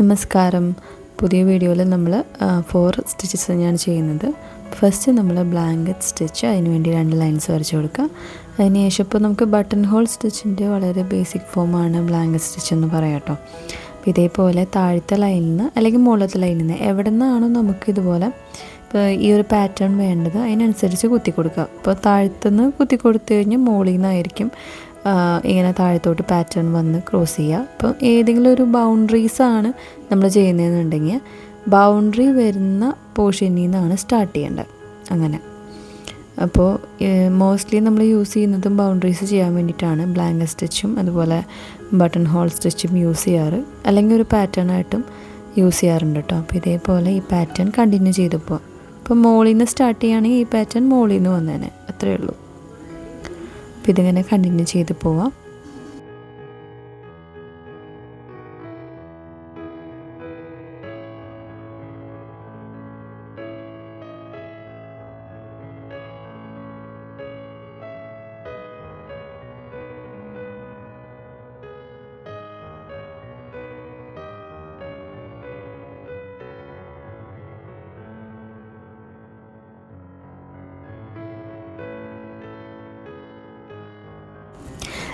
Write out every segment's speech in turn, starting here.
നമസ്കാരം. പുതിയ വീഡിയോയിൽ നമ്മൾ 4 സ്റ്റിച്ചസ് തന്നെയാണ് ചെയ്യുന്നത്. ഫസ്റ്റ് നമ്മൾ ബ്ലാങ്കറ്റ് സ്റ്റിച്ച്, അതിന് വേണ്ടി 2 ലൈൻസ് വരച്ച് കൊടുക്കുക. അതിനുശേഷം ഇപ്പോൾ നമുക്ക് ബട്ടൺ ഹോൾ സ്റ്റിച്ചിൻ്റെ വളരെ ബേസിക് ഫോമാണ് ബ്ലാങ്കറ്റ് സ്റ്റിച്ച് എന്ന് പറയാം കേട്ടോ. അപ്പോൾ ഇതേപോലെ താഴത്തെ ലൈനിൽ നിന്ന് അല്ലെങ്കിൽ മുകളിലത്തെ ലൈനിൽ നിന്ന് എവിടെ നിന്നാണോ നമുക്ക് ഇതുപോലെ ഇപ്പോൾ ഈ ഒരു പാറ്റേൺ വേണ്ടത് അതിനനുസരിച്ച് കുത്തി കൊടുക്കുക. ഇപ്പോൾ താഴത്തുനിന്ന് കുത്തി കൊടുത്തു കഴിഞ്ഞാൽ മുകളിൽ നിന്നായിരിക്കും ഇങ്ങനെ താഴത്തോട്ട് പാറ്റേൺ വന്ന് ക്രോസ് ചെയ്യുക. അപ്പോൾ ഏതെങ്കിലും ഒരു ബൗണ്ടറീസാണ് നമ്മൾ ചെയ്യുന്നതെന്നുണ്ടെങ്കിൽ ബൗണ്ടറി വരുന്ന പോർഷനിൽ നിന്നാണ് സ്റ്റാർട്ട് ചെയ്യേണ്ടത്. അങ്ങനെ അപ്പോൾ മോസ്റ്റ്ലി നമ്മൾ യൂസ് ചെയ്യുന്നതും ബൗണ്ടറീസ് ചെയ്യാൻ വേണ്ടിയിട്ടാണ് ബ്ലാങ്കറ്റ് സ്റ്റിച്ചും അതുപോലെ ബട്ടൺ ഹോൾ സ്റ്റിച്ചും യൂസ് ചെയ്യാറ്, അല്ലെങ്കിൽ ഒരു പാറ്റേൺ ആയിട്ടും യൂസ് ചെയ്യാറുണ്ട് കേട്ടോ. അപ്പോൾ ഇതേപോലെ ഈ പാറ്റേൺ കണ്ടിന്യൂ ചെയ്ത് പോവാം. അപ്പോൾ മുകളിൽ നിന്ന് സ്റ്റാർട്ട് ചെയ്യുകയാണെങ്കിൽ ഈ പാറ്റേൺ മുകളിൽ നിന്ന് വന്നേനെ, അത്രയേ ഉള്ളൂ. അപ്പോൾ ഇതിങ്ങനെ കണ്ടിന്യൂ ചെയ്ത് പോവാം.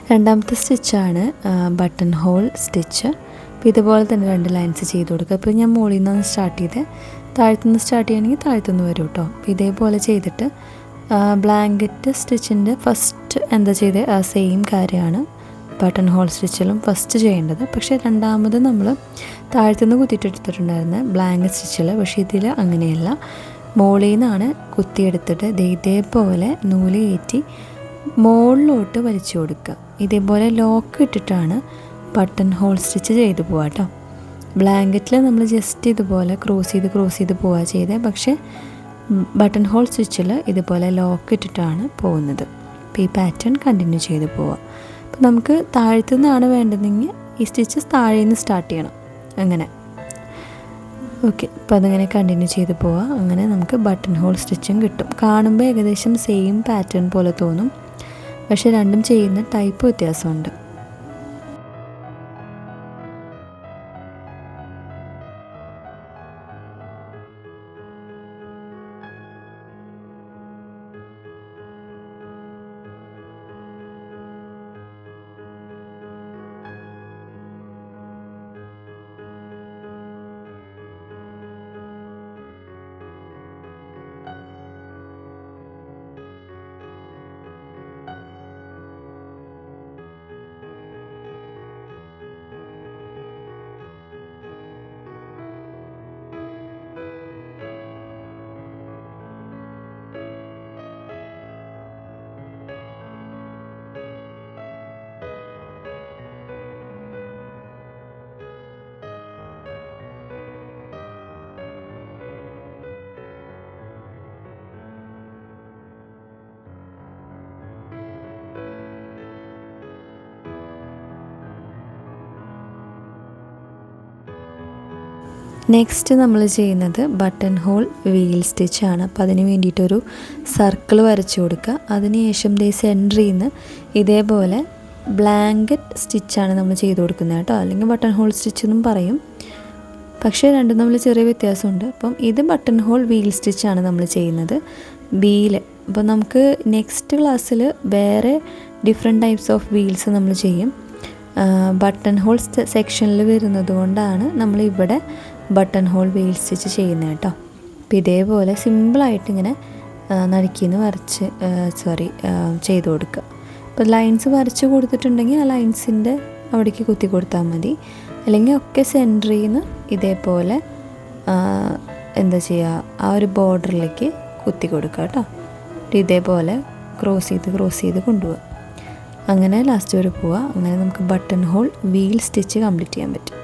രണ്ടാമത്തെ സ്റ്റിച്ചാണ് ബട്ടൺ ഹോൾ സ്റ്റിച്ച്. അപ്പോൾ ഇതുപോലെ തന്നെ 2 ലൈൻസ് ചെയ്ത് കൊടുക്കുക. അപ്പോൾ ഞാൻ മുകളിൽ നിന്നാണ് സ്റ്റാർട്ട് ചെയ്ത്, താഴത്തുനിന്ന് സ്റ്റാർട്ട് ചെയ്യുകയാണെങ്കിൽ താഴത്തുനിന്ന് വരും കേട്ടോ. അപ്പോൾ ഇതേപോലെ ചെയ്തിട്ട് ബ്ലാങ്കറ്റ് സ്റ്റിച്ചിൻ്റെ ഫസ്റ്റ് എന്താ ചെയ്തത് ആ സെയിം കാര്യമാണ് ബട്ടൺ ഹോൾ സ്റ്റിച്ചിലും ഫസ്റ്റ് ചെയ്യേണ്ടത്. പക്ഷേ രണ്ടാമത് നമ്മൾ താഴത്തുനിന്ന് കുത്തിയിട്ടെടുത്തിട്ടുണ്ടായിരുന്നത് ബ്ലാങ്കറ്റ് സ്റ്റിച്ചിൽ, പക്ഷേ ഇതിൽ അങ്ങനെയല്ല. മുകളിൽ നിന്നാണ് കുത്തിയെടുത്തിട്ട് ഇതേപോലെ നൂല് കയറ്റി മുകളിലോട്ട് വലിച്ചു കൊടുക്കുക. ഇതേപോലെ ലോക്ക് ഇട്ടിട്ടാണ് ബട്ടൺ ഹോൾ സ്റ്റിച്ച് ചെയ്ത് പോവുക കേട്ടോ. ബ്ലാങ്കറ്റിൽ നമ്മൾ ജസ്റ്റ് ഇതുപോലെ ക്രോസ് ചെയ്ത് പോവുക ചെയ്തത്, പക്ഷേ ബട്ടൺ ഹോൾ സ്റ്റിച്ചിൽ ഇതുപോലെ ലോക്ക് ഇട്ടിട്ടാണ് പോകുന്നത്. അപ്പോൾ ഈ പാറ്റേൺ കണ്ടിന്യൂ ചെയ്ത് പോവുക. അപ്പോൾ നമുക്ക് താഴത്തു നിന്നാണ് വേണ്ടതെങ്കിൽ ഈ സ്റ്റിച്ച് താഴെ നിന്ന് സ്റ്റാർട്ട് ചെയ്യണം, അങ്ങനെ. ഓക്കെ, അപ്പോൾ അതങ്ങനെ കണ്ടിന്യൂ ചെയ്ത് പോവുക. അങ്ങനെ നമുക്ക് ബട്ടൺ ഹോൾ സ്റ്റിച്ചും കിട്ടും. കാണുമ്പോൾ ഏകദേശം സെയിം പാറ്റേൺ പോലെ തോന്നും, പക്ഷേ രണ്ടും ചെയ്യുന്ന ടൈപ്പ് വ്യത്യാസമുണ്ട്. നെക്സ്റ്റ് നമ്മൾ ചെയ്യുന്നത് ബട്ടൺ ഹോൾ വീൽ സ്റ്റിച്ചാണ്. അപ്പോൾ അതിന് വേണ്ടിയിട്ടൊരു സർക്കിൾ വരച്ച് കൊടുക്കുക. അതിനുശേഷം സെൻറ്ററിൽ നിന്ന് ഇതേപോലെ ബ്ലാങ്കറ്റ് സ്റ്റിച്ചാണ് നമ്മൾ ചെയ്ത് കൊടുക്കുന്നത് കേട്ടോ, അല്ലെങ്കിൽ ബട്ടൺ ഹോൾ സ്റ്റിച്ച് എന്നും പറയും. പക്ഷേ രണ്ടും നമ്മൾ ചെറിയ വ്യത്യാസമുണ്ട്. അപ്പം ഇത് ബട്ടൺ ഹോൾ വീൽ സ്റ്റിച്ചാണ് നമ്മൾ ചെയ്യുന്നത്, വീല്. അപ്പോൾ നമുക്ക് നെക്സ്റ്റ് ക്ലാസ്സിൽ വേറെ ഡിഫറെൻറ്റ് ടൈപ്സ് ഓഫ് വീൽസ് നമ്മൾ ചെയ്യും. ബട്ടൺ ഹോൾ സെക്ഷനിൽ വരുന്നത് കൊണ്ടാണ് നമ്മളിവിടെ ബട്ടൺ ഹോൾ വീൽ സ്റ്റിച്ച് ചെയ്യുന്നത് കേട്ടോ. അപ്പോൾ ഇതേപോലെ സിമ്പിളായിട്ട് ഇങ്ങനെ നടുക്കിന്ന് ചെയ്ത് കൊടുക്കുക. അപ്പോൾ ലൈൻസ് വരച്ച് കൊടുത്തിട്ടുണ്ടെങ്കിൽ ആ ലൈൻസിൻ്റെ അവിടേക്ക് കുത്തി കൊടുത്താൽ മതി, അല്ലെങ്കിൽ ഒക്കെ സെൻറ്ററിൽ നിന്ന് ഇതേപോലെ എന്താ ചെയ്യുക, ആ ഒരു ബോർഡറിലേക്ക് കുത്തി കൊടുക്കുക കേട്ടോ. ഇതേപോലെ ക്രോസ് ചെയ്ത് കൊണ്ടുപോവുക. അങ്ങനെ ലാസ്റ്റ് വരെ പോവുക. അങ്ങനെ നമുക്ക് button hole wheel stitch complete ചെയ്യാൻ പറ്റും.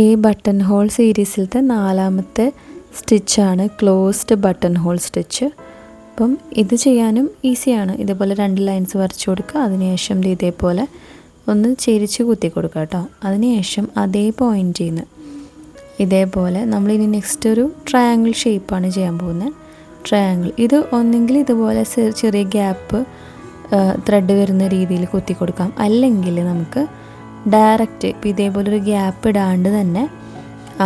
ഈ ബട്ടൺ ഹോൾ സീരീസിലത്തെ 4ാമത്തെ സ്റ്റിച്ചാണ് ക്ലോസ്ഡ് ബട്ടൺ ഹോൾ സ്റ്റിച്ച്. അപ്പം ഇത് ചെയ്യാനും ഈസിയാണ്. ഇതേപോലെ 2 ലൈൻസ് വരച്ചു കൊടുക്കുക. അതിനുശേഷം ഇതേപോലെ ഒന്ന് ചെരിച്ച് കുത്തി കൊടുക്കുക കേട്ടോ. അതിനുശേഷം അതേ പോയിൻറ്റിൽ നിന്ന് ഇതേപോലെ നമ്മളിനി നെക്സ്റ്റ് ഒരു ട്രയാങ്കിൾ ഷേപ്പാണ് ചെയ്യാൻ പോകുന്നത്. ട്രയാങ്കിൾ ഇത് ഒന്നെങ്കിൽ ഇതുപോലെ ചെറിയ ഗ്യാപ്പ് ത്രെഡ് വരുന്ന രീതിയിൽ കുത്തി കൊടുക്കാം. അല്ലെങ്കിൽ നമുക്ക് ഡയറക്റ്റ് ഇപ്പോൾ ഇതേപോലെ ഒരു ഗ്യാപ്പ് ഇടാണ്ട് തന്നെ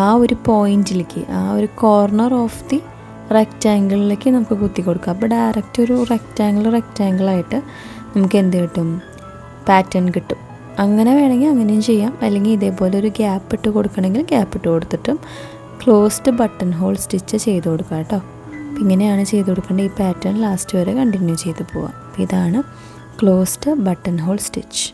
ആ ഒരു പോയിൻറ്റിലേക്ക്, ആ ഒരു കോർണർ ഓഫ് ദി റെക്റ്റാങ്കിളിലേക്ക് നമുക്ക് കുത്തി കൊടുക്കാം. അപ്പോൾ ഡയറക്റ്റ് ഒരു റെക്റ്റാങ്കിളായിട്ട് നമുക്ക് എന്ത് കിട്ടും, പാറ്റേൺ കിട്ടും. അങ്ങനെ വേണമെങ്കിൽ അങ്ങനെയും ചെയ്യാം. അല്ലെങ്കിൽ ഇതേപോലെ ഒരു ഗ്യാപ്പ് ഇട്ട് കൊടുക്കണമെങ്കിൽ ഗ്യാപ്പ് ഇട്ട് കൊടുത്തിട്ടും ക്ലോസ്ഡ് ബട്ടൺ ഹോൾ സ്റ്റിച്ച് ചെയ്ത് കൊടുക്കുക കേട്ടോ. അപ്പോൾ ഇങ്ങനെയാണ് ചെയ്ത് കൊടുക്കേണ്ടത്. ഈ പാറ്റേൺ ലാസ്റ്റ് വരെ കണ്ടിന്യൂ ചെയ്ത് പോവാം. അപ്പോൾ ഇതാണ് ക്ലോസ്ഡ് ബട്ടൺ ഹോൾ സ്റ്റിച്ച്.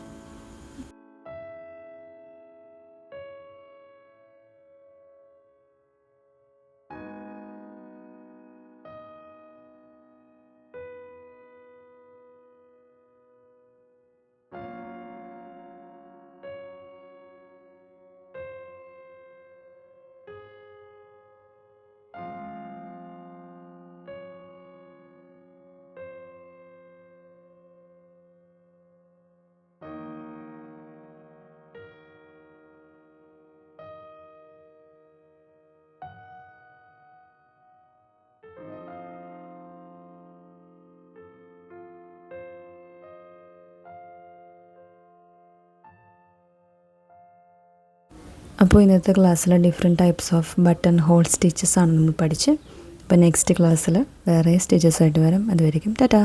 അപ്പോൾ ഇന്നത്തെ ക്ലാസ്സിൽ different types of button hole stitches ആണ് നമ്മൾ പഠിച്ച്. അപ്പോൾ നെക്സ്റ്റ് ക്ലാസ്സിൽ വേറെ സ്റ്റിച്ചസ് ആയിട്ട് വരാം. അതുവരെയും ടാറ്റാ.